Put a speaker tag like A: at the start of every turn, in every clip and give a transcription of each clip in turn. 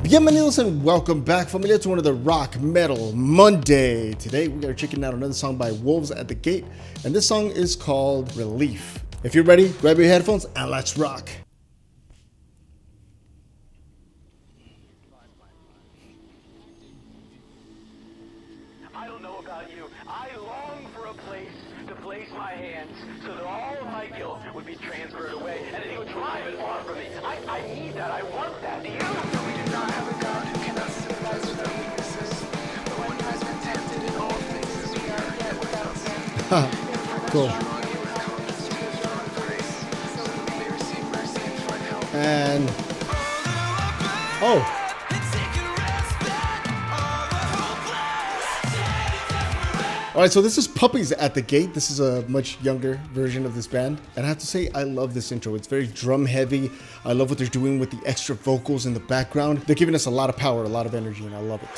A: Bienvenidos and welcome back, familia, to another Rock Metal Monday. Today we are checking out another song by Wolves at the Gate, and this song is called Relief. If you're ready, grab your headphones and let's rock.
B: I don't know about you. I long for a place to place my hands so that all of my guilt would be transferred away and it would drive it far from me. I need that. I want that. Do you? We do not have a God who cannot sympathize with our weaknesses. But when he has been tempted in all things, we are yet without sin.
A: Cool. And oh. Alright, so this is Puppies at the Gate. This is a much younger version of this band. And I have to say, I love this intro. It's very drum heavy. I love what they're doing with the extra vocals in the background. They're giving us a lot of power, a lot of energy, and I love it.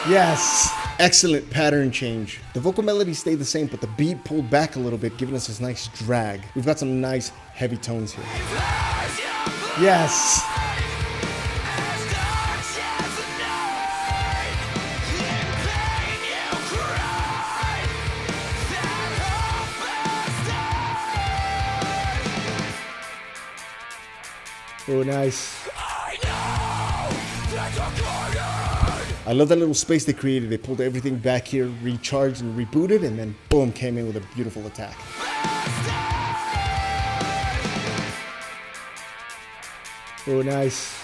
A: Yes, excellent pattern change. The vocal melody stayed the same, but the beat pulled back a little bit, giving us this nice drag. We've got some nice heavy tones here. Yes. Oh, nice. I love that little space they created. They pulled everything back here, recharged and rebooted, and then boom, came in with a beautiful attack. Oh, nice.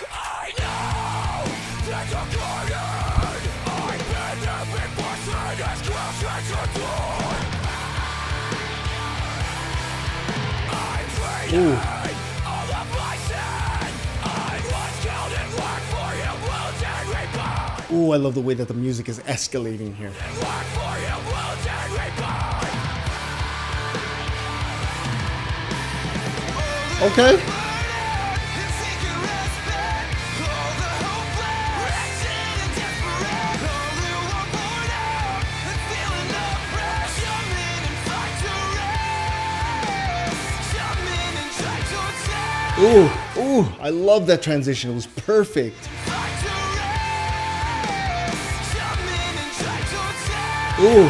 A: Ooh. Ooh, I love the way that the music is escalating here. Okay. Ooh, ooh, I love that transition. It was perfect. Ooh.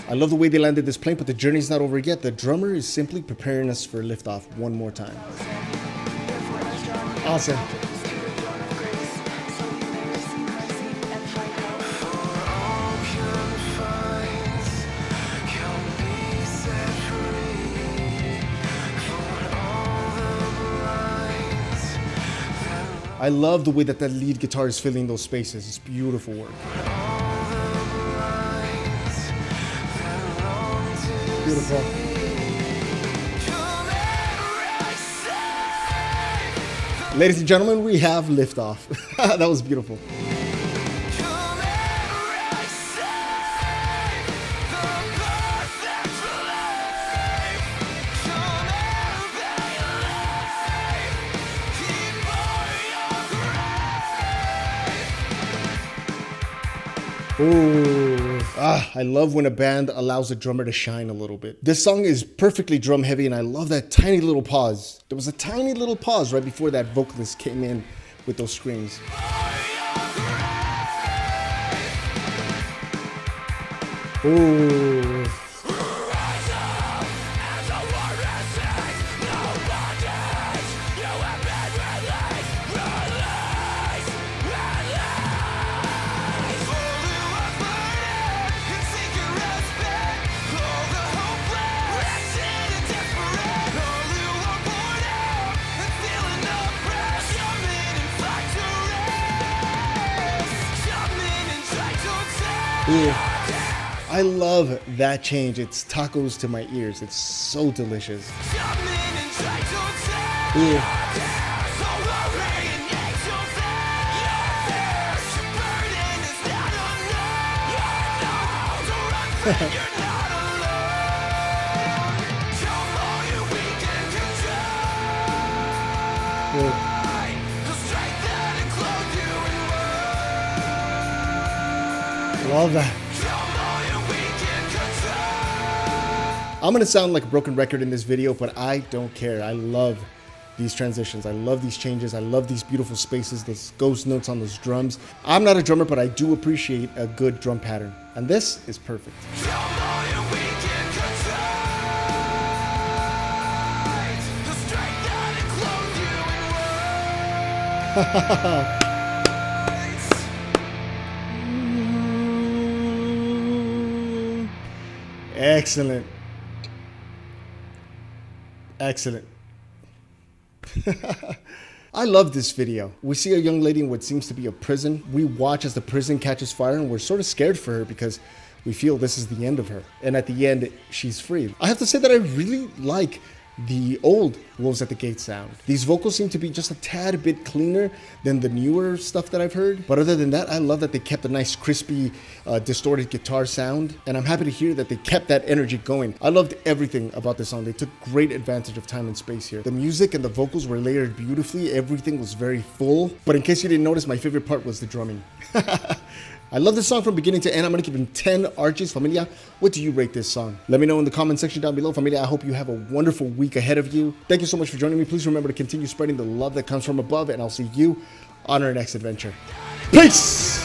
A: I love the way they landed this plane, but the journey's not over yet. The drummer is simply preparing us for liftoff one more time. Awesome. I love the way that lead guitar is filling those spaces. It's beautiful work. Beautiful. Ladies and gentlemen, we have liftoff. That was beautiful. Ooh, I love when a band allows a drummer to shine a little bit. This song is perfectly drum heavy, and I love that tiny little pause. There was a tiny little pause right before that vocalist came in with those screams. Ooh. I love that change. It's tacos to my ears. It's so delicious. Love that. I'm gonna sound like a broken record in this video, but I don't care. I love these transitions. I love these changes. I love these beautiful spaces, those ghost notes on those drums. I'm not a drummer, but I do appreciate a good drum pattern. And this is perfect. Excellent. Excellent. I love this video. We see a young lady in what seems to be a prison. We watch as the prison catches fire and we're sort of scared for her because we feel this is the end of her. And at the end, she's free. I have to say that I really like the old Wolves at the Gate sound. These vocals seem to be just a tad bit cleaner than the newer stuff that I've heard. But other than that, I love that they kept a nice crispy, distorted guitar sound. And I'm happy to hear that they kept that energy going. I loved everything about this song. They took great advantage of time and space here. The music and the vocals were layered beautifully. Everything was very full. But in case you didn't notice, my favorite part was the drumming. I love this song from beginning to end. I'm going to give him 10 arches. Familia, what do you rate this song? Let me know in the comment section down below. Familia, I hope you have a wonderful week ahead of you. Thank you so much for joining me. Please remember to continue spreading the love that comes from above, and I'll see you on our next adventure. Peace!